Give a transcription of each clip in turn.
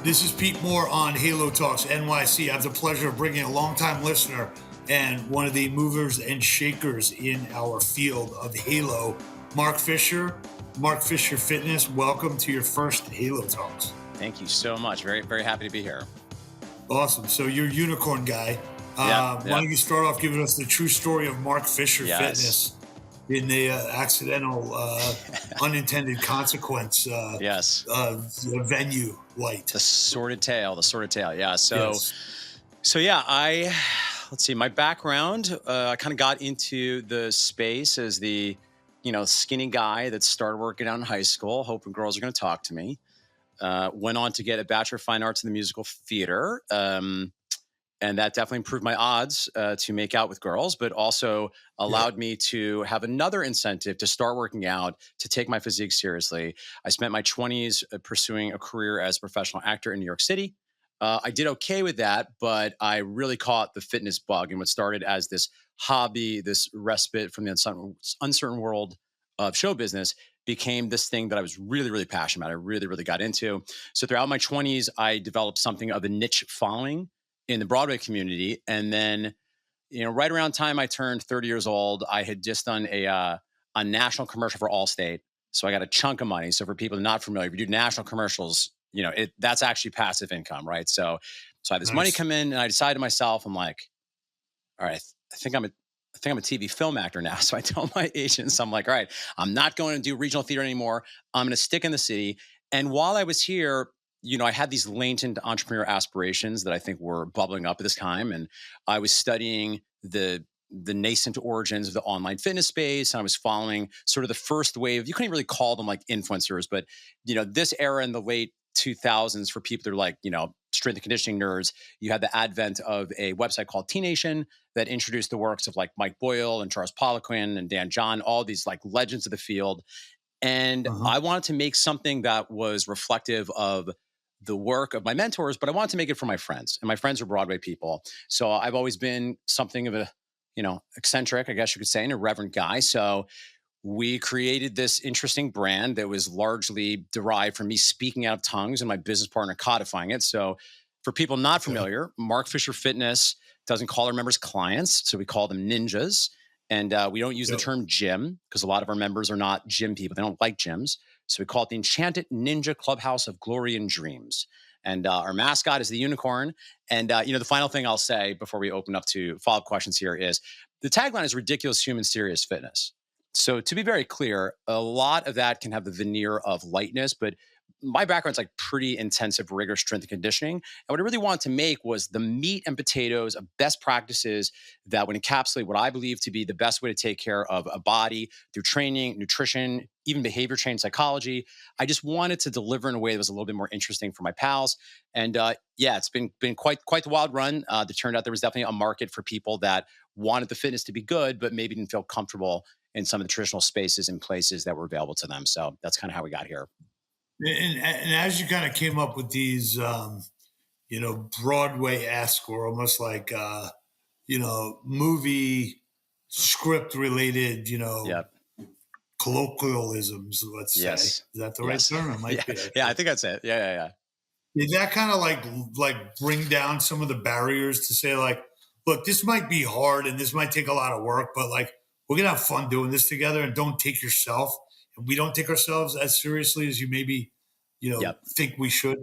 This is Pete Moore on Halo Talks NYC. I have the pleasure of bringing a longtime listener and one of the movers and shakers in our field of Halo, Mark Fisher. Mark Fisher Fitness, welcome to your first Halo Talks. Thank you so much. Very, very happy to be here. Awesome. So you're a unicorn guy. Why don't you start off giving us the true story of Mark Fisher Fitness in the accidental, unintended consequence venue light? The sordid tale. Yeah. Let's see, my background, I kind of got into the space as the, skinny guy that started working out in high school, hoping girls are going to talk to me. Went on to get a Bachelor of Fine Arts in the musical theater. And that definitely improved my odds to make out with girls, but also allowed me to have another incentive to start working out, to take my physique seriously. I spent my 20s pursuing a career as a professional actor in New York City. I did okay with that, but I really caught the fitness bug. And what started as this hobby, this respite from the uncertain world of show business, became this thing that I was really, really passionate about. I really, really got into. So throughout my 20s, I developed something of a niche following in the Broadway community. And then, right around time I turned 30 years old, I had just done a national commercial for Allstate. So I got a chunk of money. So for people not familiar, if you do national commercials, that's actually passive income, right? So I had this money come in, and I decided to myself, I'm like, all right, I think I'm a TV film actor now. So I tell my agents, I'm like, all right, I'm not going to do regional theater anymore. I'm going to stick in the city. And while I was here, I had these latent entrepreneur aspirations that I think were bubbling up at this time. And I was studying the nascent origins of the online fitness space. And I was following sort of the first wave. You couldn't really call them like influencers, but, this era in the late 2000s for people that are like, strength and conditioning nerds, you had the advent of a website called T Nation that introduced the works of like Mike Boyle and Charles Poliquin and Dan John, all these like legends of the field. And I wanted to make something that was reflective of the work of my mentors, but I wanted to make it for my friends, and my friends are Broadway people. So I've always been something of a, eccentric, I guess you could say, an irreverent guy. So we created this interesting brand that was largely derived from me speaking out of tongues and my business partner codifying it. So for people not familiar, Mark Fisher Fitness doesn't call our members clients. So we call them ninjas. And we don't use the term gym because a lot of our members are not gym people. They don't like gyms. So we call it the Enchanted Ninja Clubhouse of Glory and Dreams. And our mascot is the unicorn. And, the final thing I'll say before we open up to follow-up questions here is the tagline is ridiculous human serious fitness. So to be very clear, a lot of that can have the veneer of lightness, but my background's like pretty intensive, rigorous strength and conditioning. And what I really wanted to make was the meat and potatoes of best practices that would encapsulate what I believe to be the best way to take care of a body through training, nutrition, even behavior change psychology. I just wanted to deliver in a way that was a little bit more interesting for my pals. And it's been quite the wild run. It turned out there was definitely a market for people that wanted the fitness to be good, but maybe didn't feel comfortable in some of the traditional spaces and places that were available to them. So that's kind of how we got here. And as you kind of came up with these, Broadway-esque or almost like, movie script related, colloquialisms, let's say. Is that the right term? It might be. I think that's it. Yeah. Did that kind of like bring down some of the barriers to say like, look, this might be hard and this might take a lot of work, but like, we're going to have fun doing this together, and don't take yourself. And we don't take ourselves as seriously as you maybe, think we should.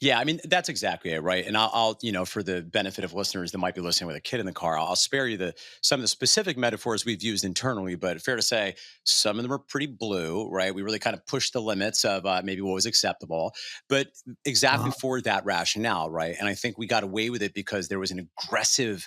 Yeah, I mean, that's exactly it, right? And I'll for the benefit of listeners that might be listening with a kid in the car, I'll spare you some of the specific metaphors we've used internally, but fair to say, some of them are pretty blue, right? We really kind of pushed the limits of maybe what was acceptable, but exactly for that rationale, right? And I think we got away with it because there was an aggressive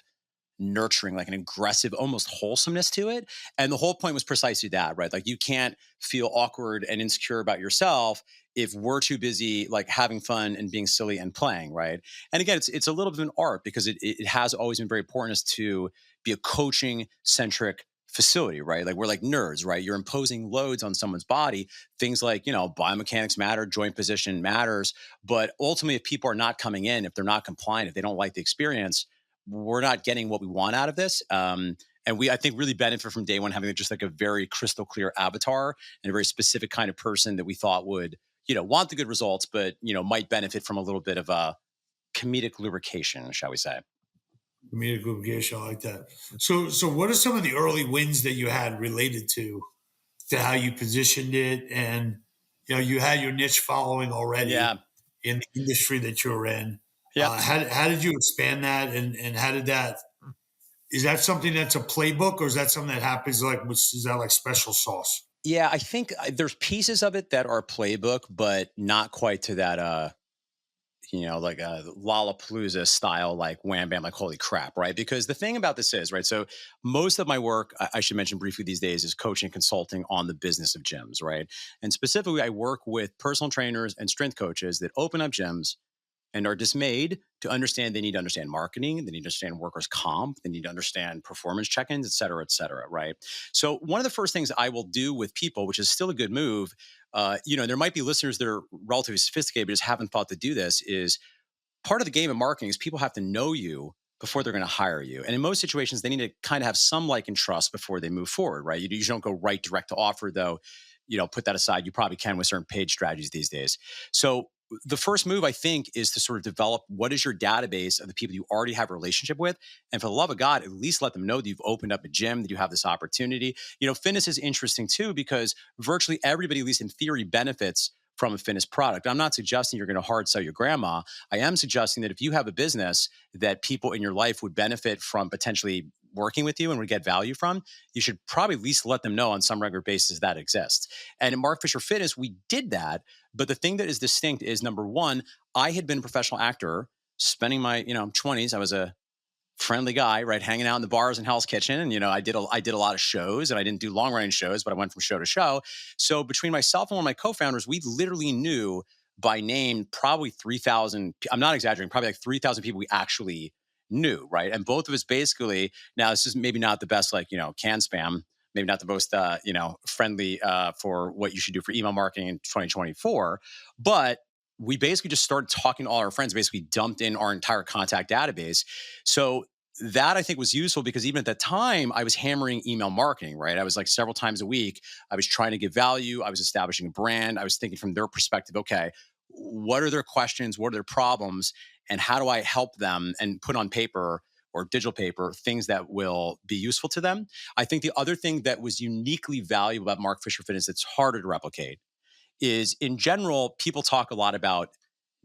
nurturing, like an aggressive, almost wholesomeness to it. And the whole point was precisely that, right? Like you can't feel awkward and insecure about yourself if we're too busy like having fun and being silly and playing, right? And again, it's a little bit of an art because it has always been very important to be a coaching centric facility, right? Like we're like nerds, right? You're imposing loads on someone's body. Things like, biomechanics matter, joint position matters. But ultimately, if people are not coming in, if they're not compliant, if they don't like the experience, we're not getting what we want out of this. And we, I think, really benefit from day one having just like a very crystal clear avatar and a very specific kind of person that we thought would, want the good results, but, might benefit from a little bit of a comedic lubrication, shall we say. Comedic lubrication, I like that. So what are some of the early wins that you had related to how you positioned it, and you had your niche following already Yeah. in the industry that you're in. Yep. How did you expand that, and how did that? Is that something that's a playbook, or is that something that happens like? Is that like special sauce? Yeah, I think there's pieces of it that are playbook, but not quite to that like a Lollapalooza style, like wham bam, like holy crap, right? Because the thing about this is, right? So most of my work, I should mention briefly these days, is coaching and consulting on the business of gyms, right? And specifically, I work with personal trainers and strength coaches that open up gyms and are dismayed to understand they need to understand marketing, they need to understand workers' comp, they need to understand performance check-ins, et cetera, right? So one of the first things I will do with people, which is still a good move, there might be listeners that are relatively sophisticated but just haven't thought to do this, is part of the game of marketing is people have to know you before they're going to hire you. And in most situations, they need to kind of have some like and trust before they move forward, right? You usually don't go right direct to offer, though. Put that aside. You probably can with certain paid strategies these days. So the first move, I think, is to sort of develop what is your database of the people you already have a relationship with. And for the love of God, at least let them know that you've opened up a gym, that you have this opportunity. Fitness is interesting too, because virtually everybody, at least in theory, benefits from a fitness product. I'm not suggesting you're going to hard sell your grandma. I am suggesting that if you have a business that people in your life would benefit from potentially working with you and would get value from, you should probably at least let them know on some regular basis that exists. And at Mark Fisher Fitness, we did that. But the thing that is distinct is, number one, I had been a professional actor spending my 20s. I was a friendly guy, right, hanging out in the bars in Hell's Kitchen. And, I did a lot of shows, and I didn't do long running shows, but I went from show to show. So between myself and one of my co-founders, we literally knew by name probably 3,000. I'm not exaggerating, probably like 3,000 people we actually knew, right? And both of us basically, now this is maybe not the best, like, can spam, maybe not the most, friendly for what you should do for email marketing in 2024, but we basically just started talking to all our friends, basically dumped in our entire contact database. So that I think was useful, because even at that time I was hammering email marketing, right? I was like several times a week, I was trying to give value. I was establishing a brand. I was thinking from their perspective, okay, what are their questions? What are their problems? And how do I help them and put on paper or digital paper things that will be useful to them? I think the other thing that was uniquely valuable about Mark Fisher Fitness that's harder to replicate is, in general, people talk a lot about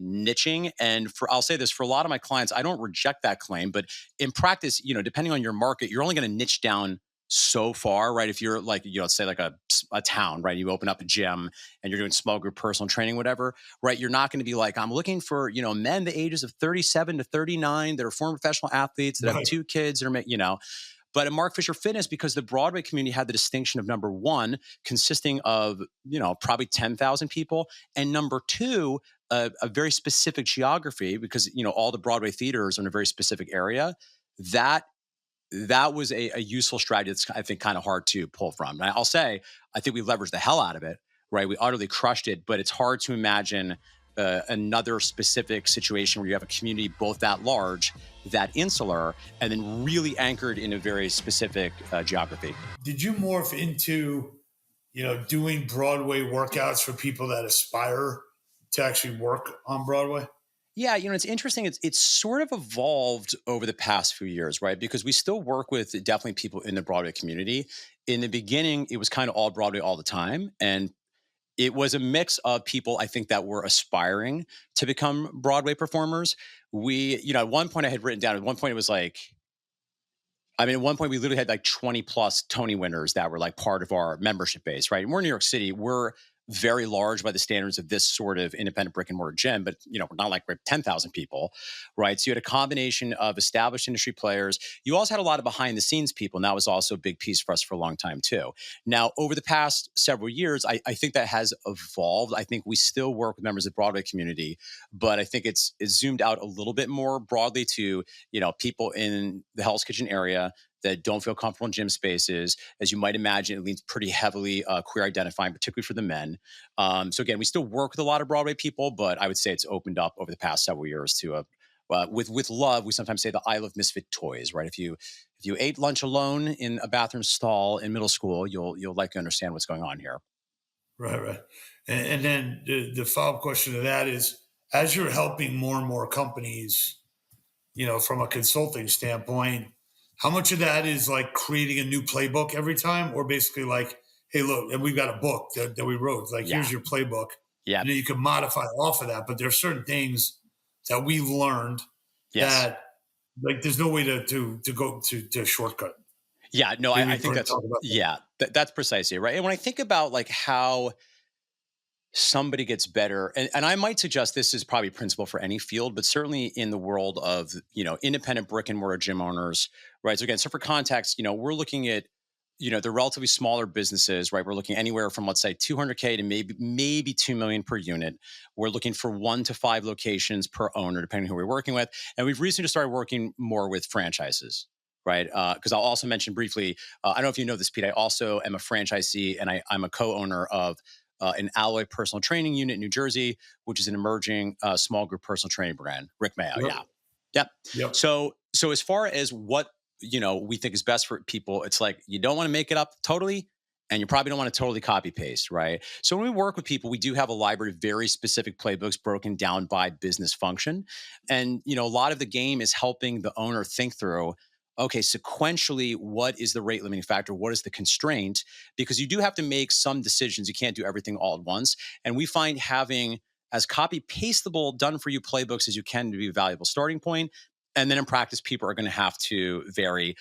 niching. And I'll say this, for a lot of my clients, I don't reject that claim, but in practice, depending on your market, you're only going to niche down so far, right? If you're like, say like a town, right? You open up a gym and you're doing small group personal training, whatever, right? You're not going to be like, I'm looking for, men the ages of 37 to 39 that are former professional athletes that have Right. two kids or, but at Mark Fisher Fitness, because the Broadway community had the distinction of, number one, consisting of, probably 10,000 people, and number two, a very specific geography, because, all the Broadway theaters are in a very specific area. That was a useful strategy that's, I think, kind of hard to pull from. And I'll say, I think we leveraged the hell out of it, right? We utterly crushed it, but it's hard to imagine another specific situation where you have a community both that large, that insular, and then really anchored in a very specific geography. Did you morph into doing Broadway workouts for people that aspire to actually work on Broadway? Yeah, it's interesting. It's sort of evolved over the past few years, right? Because we still work with definitely people in the Broadway community. In the beginning, it was kind of all Broadway all the time, and it was a mix of people, I think, that were aspiring to become Broadway performers. At one point I had written down, at one point it was like, at one point we literally had like 20 plus Tony winners that were like part of our membership base, right? And we're in New York City. We're very large by the standards of this sort of independent brick and mortar gym, but we're not like we're 10,000 people, right? So you had a combination of established industry players. You also had a lot of behind the scenes people, and that was also a big piece for us for a long time too. Now, over the past several years, I think that has evolved. I think we still work with members of the Broadway community, but I think it's zoomed out a little bit more broadly to, people in the Hell's Kitchen area that don't feel comfortable in gym spaces. As you might imagine, it leans pretty heavily queer identifying, particularly for the men. So again, we still work with a lot of Broadway people, but I would say it's opened up over the past several years to with love. We sometimes say the I love misfit toys, right? If you ate lunch alone in a bathroom stall in middle school, you'll likely understand what's going on here. Right, right. And then the follow-up question to that is, as you're helping more and more companies, from a consulting standpoint, how much of that is like creating a new playbook every time, or basically like, hey, look, and we've got a book that we wrote, like, Yeah. here's your playbook, Yeah. and then you can modify off of that. But there are certain things that we've learned Yes. that, like, there's no way to go to shortcut. Yeah. No, I Maybe think that's, talk about that. yeah, that's precisely right. And when I think about like how somebody gets better, and I might suggest this is probably principle for any field, but certainly in the world of, independent brick and mortar gym owners, right? So again, so for context, we're looking at, the relatively smaller businesses, right? We're looking anywhere from, let's say, 200K to maybe 2 million per unit. We're looking for 1 to 5 locations per owner, depending on who we're working with. And we've recently started working more with franchises, right? Because I'll also mention briefly, I don't know if you know this, Pete, I also am a franchisee, and I'm a co-owner of an Alloy personal training unit in New Jersey, which is an emerging small group personal training brand. Rick Mayo, Yep. yeah, yep. Yep. So as far as what we think is best for people, it's like you don't want to make it up totally, and you probably don't want to totally copy paste, right? So when we work with people, we do have a library of very specific playbooks broken down by business function, and a lot of the game is helping the owner think through. Okay, sequentially, what is the rate limiting factor? What is the constraint? Because you do have to make some decisions. You can't do everything all at once. And we find having as copy pastable, done for you playbooks as you can to be a valuable starting point. And then in practice, people are going to have to vary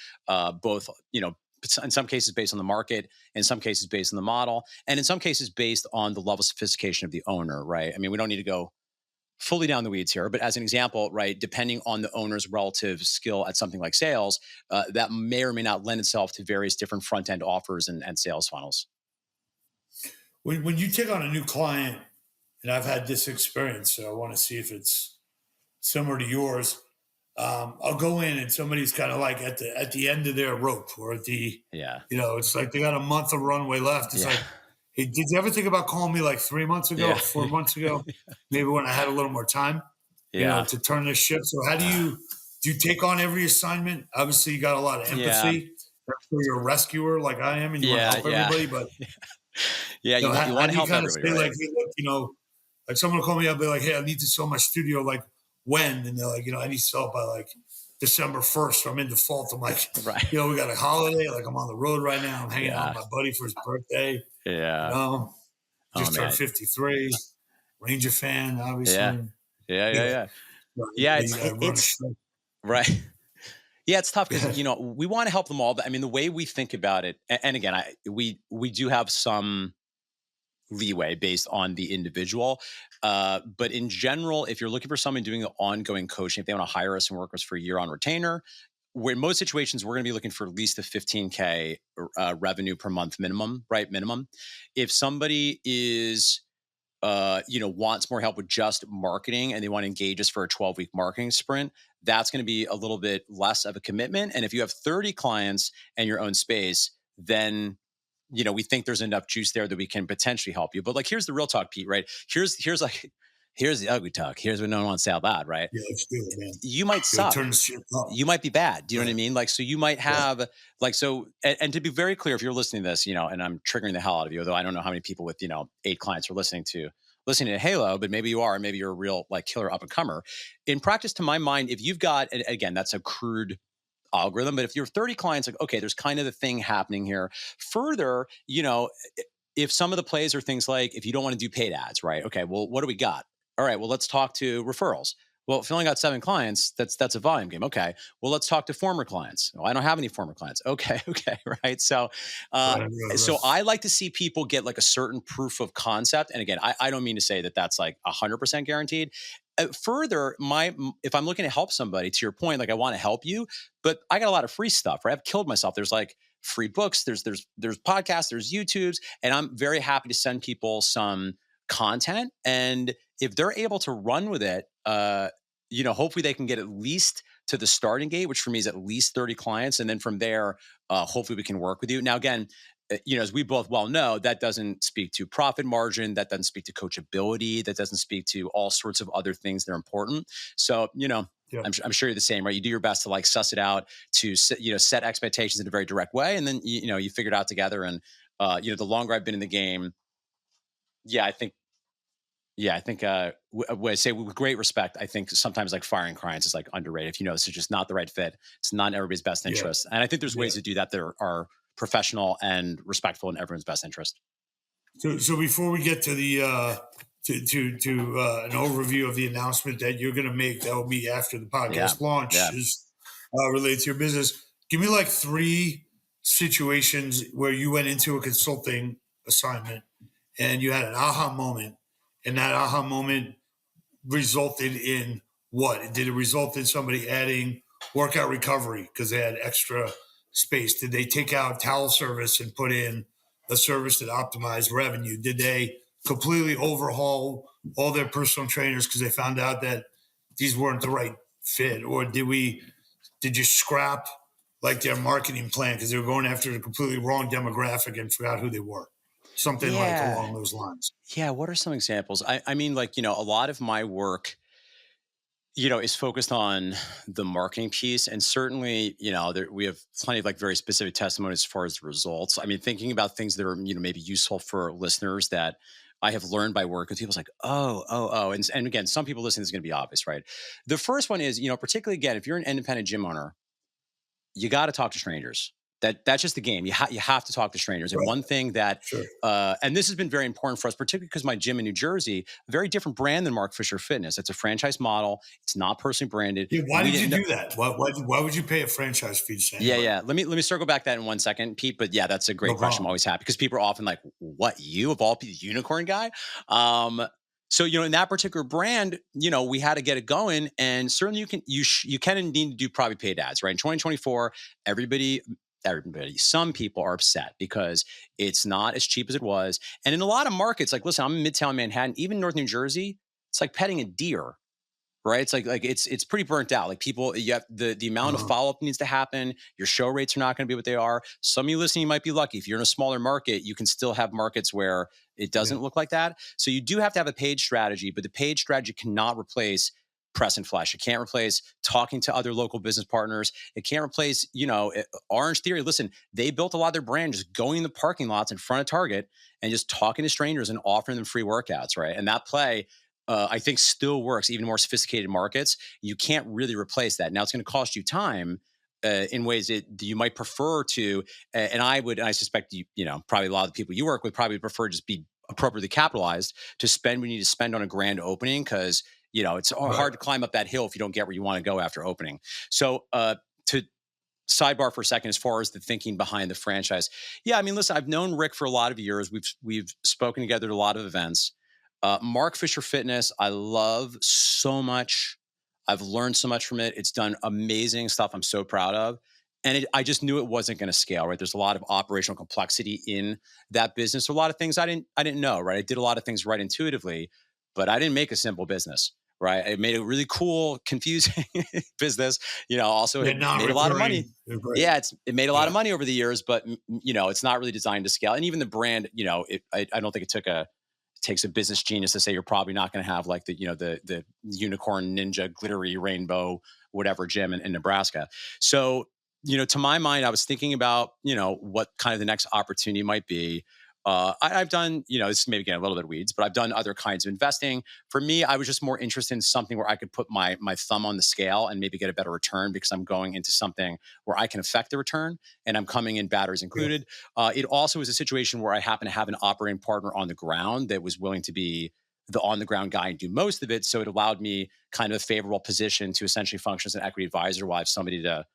both, in some cases based on the market, in some cases based on the model, and in some cases based on the level of sophistication of the owner, right? I mean, we don't need to go fully down the weeds here, but as an example, right, depending on the owner's relative skill at something like sales, that may or may not lend itself to various different front end offers and sales funnels. When you take on a new client, and I've had this experience, so I want to see if it's similar to yours. I'll go in and somebody's kind of like at the end of their rope, or at the, Yeah. it's like they got a month of runway left. It's Yeah. like, hey, did you ever think about calling me like 3 months ago Yeah. or 4 months ago? Maybe when I had a little more time, Yeah. to turn this ship. So how do you take on every assignment? Obviously, you got a lot of Yeah. empathy. I'm sure you're a rescuer like I am, and you want to Yeah. help Yeah. everybody. But Yeah. You want, you how want to do you help kind of everybody, say right? like, hey, look, like someone will call me up, be like, hey, I need to sell my studio. Like, when? And they're like, I need to sell it by like December 1st. So I'm in default. I'm like, Right. we got a holiday. Like, I'm on the road right now. I'm hanging out Yeah. with my buddy for his birthday. You Yeah. know, Oh just turned man. 53. Ranger fan, Yeah. obviously. Yeah. Yeah. Yeah. Yeah. Right. Yeah. You got to run a It's show. right. Yeah, it's tough because Yeah. we want to help them all, but I mean the way we think about it, and again, we do have some leeway based on the individual, but in general, if you're looking for someone doing the ongoing coaching, if they want to hire us and work with us for a year on retainer, where in most situations we're going to be looking for at least a 15K revenue per month minimum, right? Minimum. If somebody is wants more help with just marketing and they want to engage us for a 12-week marketing sprint, that's going to be a little bit less of a commitment. And if you have 30 clients and your own space, then we think there's enough juice there that we can potentially help you. But like, here's the real talk, Pete, right? Here's the ugly talk. Here's what no one wants to say out loud, right? Yeah, let's do it, man. You might Go suck. turn the shit up. You might be bad. Do you know what I Right. mean? Like, so you might Right. have and to be very clear, if you're listening to this, and I'm triggering the hell out of you, although I don't know how many people with, 8 clients are listening to Halo, but maybe you are, maybe you're a real like killer up and comer. In practice, to my mind, if you've got, and again, that's a crude algorithm, but if you're 30 clients, like, okay, there's kind of the thing happening here. Further, if some of the plays are things like, if you don't want to do paid ads, right? Okay, well, what do we got? All right, well, let's talk to referrals. Well, if you only got 7 clients, that's a volume game. Okay, well, let's talk to former clients. Well, I don't have any former clients. Okay, okay, right. So, Right. Right. so Right. I like to see people get like a certain proof of concept. And again, I don't mean to say that that's like 100% guaranteed. Further, if I'm looking to help somebody, to your point, like I want to help you, but I got a lot of free stuff, right? I've killed myself. There's like free books, there's podcasts, there's YouTubes, and I'm very happy to send people some content. And if they're able to run with it, hopefully they can get at least to the starting gate, which for me is at least 30 clients. And then from there, hopefully we can work with you. Now, again, as we both well know, that doesn't speak to profit margin, that doesn't speak to coachability, that doesn't speak to all sorts of other things that are important. So, Yeah. I'm sure you're the same, right? You do your best to like suss it out, to set expectations in a very direct way, and then you figure it out together. And the longer I've been in the game, Yeah, I think when I say with great respect, I think sometimes like firing clients is like underrated. If you know this is just not the right fit, it's not in everybody's best Yeah, interest. And I think there's yeah. ways to do that that are professional and respectful in everyone's best interest. So before we get to the an overview of the announcement that you're going to make, that will be after the Yeah. podcast Yeah. launches related to your business. Give me like three situations where you went into a consulting assignment and you had an aha moment, and that aha moment resulted in what? Did it result in somebody adding workout recovery because they had extra space? Did they take out towel service and put in a service that optimized revenue? Did they completely overhaul all their personal trainers because they found out that these weren't the right fit? Or did you scrap like their marketing plan because they were going after the completely wrong demographic and forgot who they were? Something like Yeah. along those lines. Yeah. What are some examples? I mean, like, a lot of my work, is focused on the marketing piece. And certainly, we have plenty of like very specific testimonies as far as the results. I mean, thinking about things that are, maybe useful for listeners that I have learned by work with people. It's like, oh. And again, some people listening is going to be obvious, right? The first one is, particularly again, if you're an independent gym owner, you got to talk to strangers. That's just the game. You have to talk to strangers. And Right. one thing that, Sure. and this has been very important for us, particularly because my gym in New Jersey, a very different brand than Mark Fisher Fitness. It's a franchise model. It's not personally branded. Yeah, why We did you didn't know. do that? Why would you pay a franchise fee to Yeah, anybody? yeah. Let me circle back that in 1 second, Pete. But yeah, that's a No great question. I'm problem. always happy because people are often like, "What, you of all people, unicorn guy?" Um, so in that particular brand, we had to get it going, and certainly you can and need to do probably paid ads, right? In 2024, everybody, some people are upset because it's not as cheap as it was, and in a lot of markets, like listen, I'm in Midtown Manhattan, even North New Jersey, it's like petting a deer, right? It's like it's pretty burnt out. Like people, you have the amount of Uh-huh. follow up needs to happen. Your show rates are not going to be what they are. Some of you listening, you might be lucky. If you're in a smaller market, you can still have markets where it Yeah. doesn't look like that. So you do have to have a paid strategy, but the paid strategy cannot replace press and flash. It can't replace talking to other local business partners. It can't replace, Orange Theory. Listen, they built a lot of their brand just going in the parking lots in front of Target and just talking to strangers and offering them free workouts, right? And that play I think still works, even more sophisticated markets. You can't really replace that. Now it's going to cost you time in ways that you might prefer to. And I suspect probably a lot of the people you work with probably prefer just be appropriately capitalized to spend when you need to spend on a grand opening because it's Right. hard to climb up that hill if you don't get where you want to go after opening. So to sidebar for a second, as far as the thinking behind the franchise, yeah, I mean, listen, I've known Rick for a lot of years. We've spoken together at a lot of events. Mark Fisher Fitness, I love so much. I've learned so much from it. It's done amazing stuff. I'm so proud of. And I just knew it wasn't going to scale. Right, there's a lot of operational complexity in that business. A lot of things I didn't know. Right, I did a lot of things right intuitively, but I didn't make a simple business. Right, I made a really cool, confusing business. Also Yeah, it made a lot of money. non-recurring. Right. Yeah, it made a lot Yeah. of money over the years, but it's not really designed to scale. And even the brand, I don't think it takes a business genius to say you're probably not going to have like the unicorn ninja glittery rainbow whatever gym in Nebraska. So to my mind, I was thinking about what kind of the next opportunity might be. I've done this is maybe getting a little bit weeds, but I've done other kinds of investing. For me, I was just more interested in something where I could put my thumb on the scale and maybe get a better return because I'm going into something where I can affect the return and I'm coming in batteries Yeah. included. It also was a situation where I happen to have an operating partner on the ground that was willing to be the on the ground guy and do most of it. So it allowed me kind of a favorable position to essentially function as an equity advisor while I have somebody to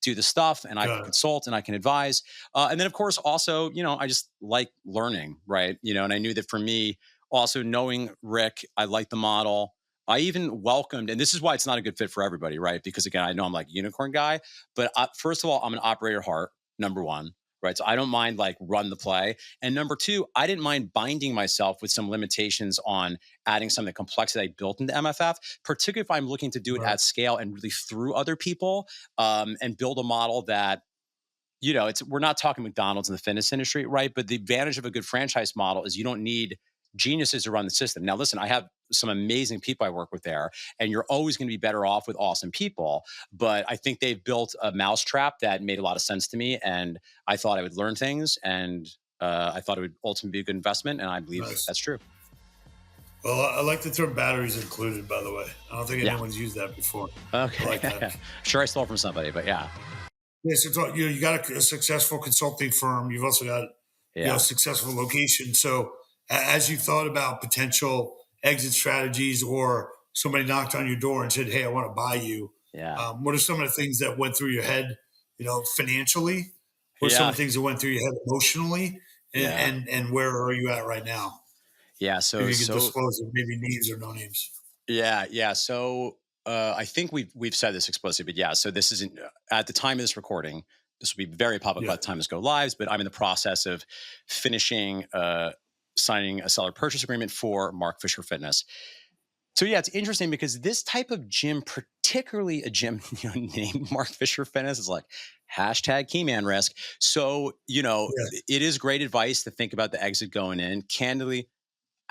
do the stuff and I can Got it. consult and I can advise. And then, of course, also, I just like learning, right? And I knew that for me, also knowing Rick, I like the model. I even welcomed, and this is why it's not a good fit for everybody, right? Because again, I know I'm like a unicorn guy, but first of all, I'm an operator heart, number one, right? So I don't mind like run the play. And number two, I didn't mind binding myself with some limitations on adding some of the complexity I built into MFF, particularly if I'm looking to do it Right. at scale and really through other people and build a model that we're not talking McDonald's in the fitness industry, right? But the advantage of a good franchise model is you don't need geniuses to run the system. Now, listen, I have some amazing people I work with there, and you're always going to be better off with awesome people. But I think they've built a mousetrap that made a lot of sense to me, and I thought I would learn things, and I thought it would ultimately be a good investment, and I believe Nice. that's true. Well, I like the term batteries included, by the way. I don't think Yeah. anyone's used that before. I like that. Okay. Sure, I stole it from somebody, but yeah. Yeah, so you got a successful consulting firm. You've also got a Yeah. successful location. So as you thought about potential exit strategies, or somebody knocked on your door and said, "Hey, I want to buy you," Yeah. what are some of the things that went through your head? Financially. What are some of Yeah. the things that went through your head emotionally? And Yeah. where are you at right now? Yeah. If So you could so disclose it, maybe names or no names. yeah, yeah. So I think we've said this explicitly, but yeah. So this isn't at the time of this recording. This will be very public Yeah, by the time this go lives. But I'm in the process of finishing signing a seller purchase agreement for Mark Fisher Fitness. So yeah, it's interesting because this type of gym, particularly a gym named Mark Fisher Fitness, is like hashtag key man risk. So yeah, it is great advice to think about the exit going in. Candidly,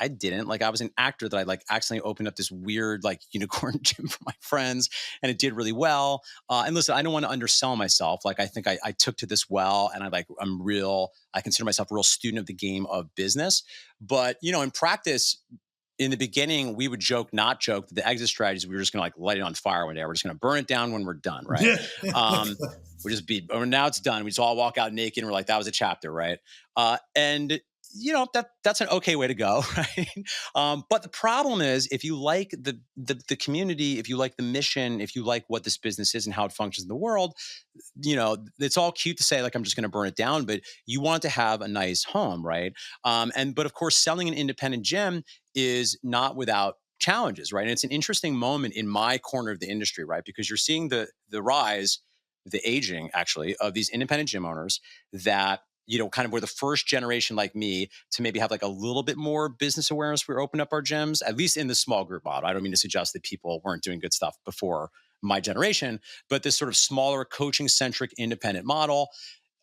I didn't. Like, I was an actor that I like accidentally opened up this weird like unicorn gym for my friends, and it did really well. And listen, I don't want to undersell myself. Like, I think I took to this well, and I'm real. I consider myself a real student of the game of business. But in practice, in the beginning, we would joke, not joke, that the exit strategies, we were just going to like light it on fire one day. We're just going to burn it down when we're done, right? yeah. Um, we just be, or now it's done. We just all walk out naked and we're like, that was a chapter, right? And that's an okay way to go, right? But the problem is, if you like the community, if you like the mission, if you like what this business is and how it functions in the world, it's all cute to say like I'm just going to burn it down, but you want to have a nice home, right? But of course, selling an independent gym is not without challenges, right? And it's an interesting moment in my corner of the industry, right? Because you're seeing the rise, the aging actually of these independent gym owners that kind of were the first generation like me to maybe have like a little bit more business awareness. We opened up our gyms, at least in the small group model. I don't mean to suggest that people weren't doing good stuff before my generation, but this sort of smaller coaching centric independent model.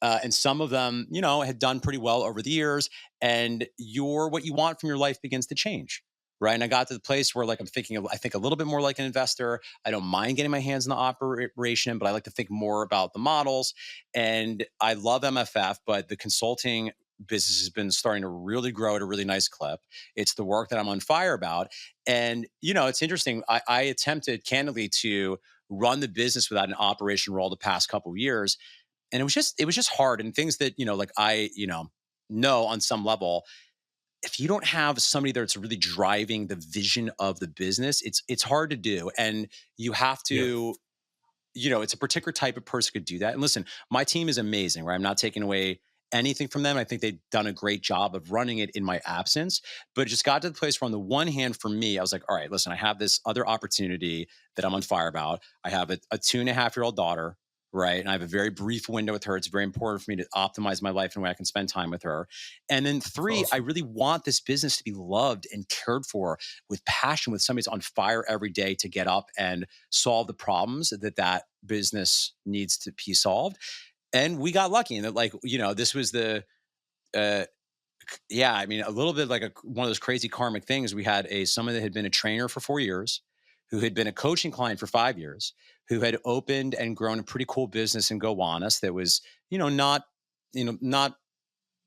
And some of them, had done pretty well over the years. And what you want from your life begins to change. Right. And I got to the place where like I think a little bit more like an investor. I don't mind getting my hands in the operation, but I like to think more about the models. And I love MFF, but the consulting business has been starting to really grow at a really nice clip. It's the work that I'm on fire about. And, it's interesting. I attempted candidly to run the business without an operation role the past couple of years, and it was just hard. And things that like I know on some level, if you don't have somebody that's really driving the vision of the business, it's hard to do. And you have Yeah. to, it's a particular type of person could do that. And listen, my team is amazing, right? I'm not taking away anything from them. I think they've done a great job of running it in my absence. But it just got to the place where, on the one hand, for me, I was like, all right, listen, I have this other opportunity that I'm on fire about. I have a 2.5-year-old daughter, right? And I have a very brief window with her. It's very important for me to optimize my life and way I can spend time with her. And then That's three, I awesome. really want this business to be loved and cared for with passion, with somebody's on fire every day to get up and solve the problems that business needs to be solved. And we got lucky in that, like, this was uh, yeah, I mean, a little bit like one of those crazy karmic things. We had someone that had been a trainer for 4 years, who had been a coaching client for 5 years, who had opened and grown a pretty cool business in Gowanus that was, not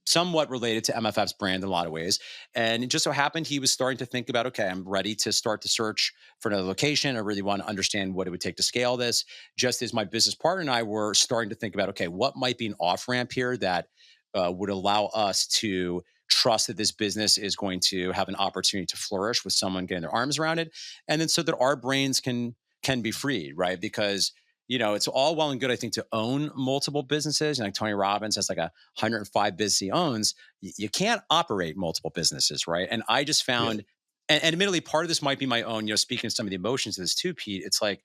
somewhat related to MFF's brand in a lot of ways. And it just so happened he was starting to think about, okay, I'm ready to start the search for another location. I really want to understand what it would take to scale this. Just as my business partner and I were starting to think about, okay, what might be an off ramp here that would allow us to trust that this business is going to have an opportunity to flourish with someone getting their arms around it, and then so that our brains can be freed, right? Because it's all well and good, I think, to own multiple businesses. And like Tony Robbins has like 105 business he owns. You can't operate multiple businesses, right? And I just Yeah. found, and admittedly, part of this might be my own, speaking of some of the emotions of this too, Pete. It's like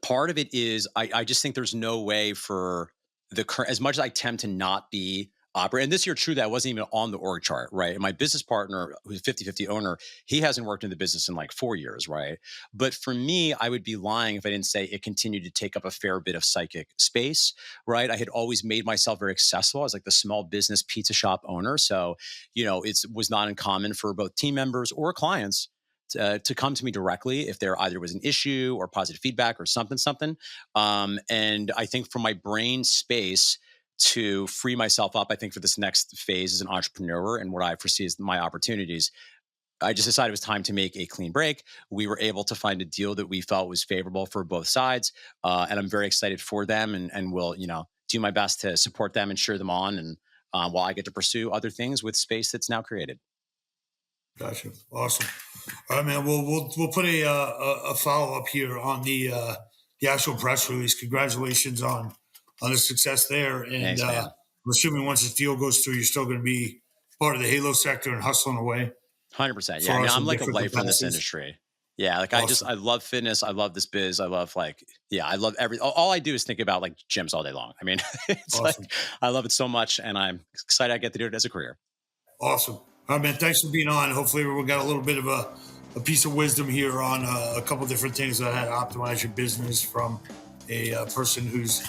part of it is I just think there's no way for the current, as much as I tend to not be operate. And this year, true, that wasn't even on the org chart, right? And my business partner, who's a 50/50 owner, he hasn't worked in the business in like 4 years, right? But for me, I would be lying if I didn't say it continued to take up a fair bit of psychic space, right? I had always made myself very accessible as like the small business pizza shop owner. So, it was not uncommon for both team members or clients to come to me directly if there either was an issue or positive feedback or something. And I think from my brain space to free myself up, I think, for this next phase as an entrepreneur and what I foresee as my opportunities, I just decided it was time to make a clean break. We were able to find a deal that we felt was favorable for both sides, and I'm very excited for them, and will, do my best to support them and cheer them on, and while I get to pursue other things with space that's now created. Gotcha. Awesome. All right, man. We'll put a follow up here on the actual press release. Congratulations on the success there, and Thanks, man. I'm assuming once this deal goes through, you're still going to be part of the Halo sector and hustling away 100%. Yeah. I for mean, I'm some like a different lifer in this capacities. industry. Yeah. Like Awesome. I love fitness. I love this biz. I love yeah, I love all I do is think about like gyms all day long. I mean, it's like, Awesome. I love it so much, and I'm excited I get to do it as a career. Awesome. All right, man. Thanks for being on. Hopefully, everyone got a little bit of a piece of wisdom here on a couple different things that how to optimize your business from a person who's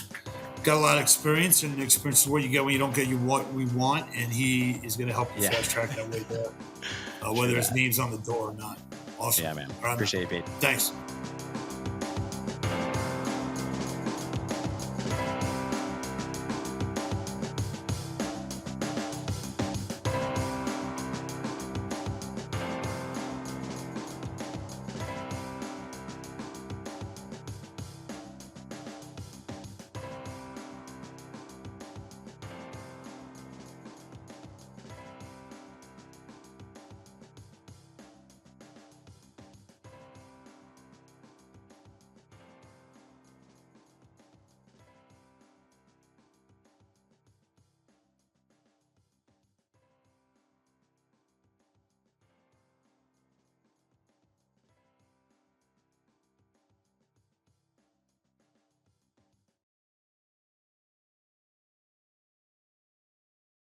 got a lot of experience, and experience is what you get when you don't get you what we want. And he is going to help you Yeah. fast track that way there, True whether his that. name's on the door or not. Awesome. Yeah, man. All right, man. Appreciate it, Pete. Thanks.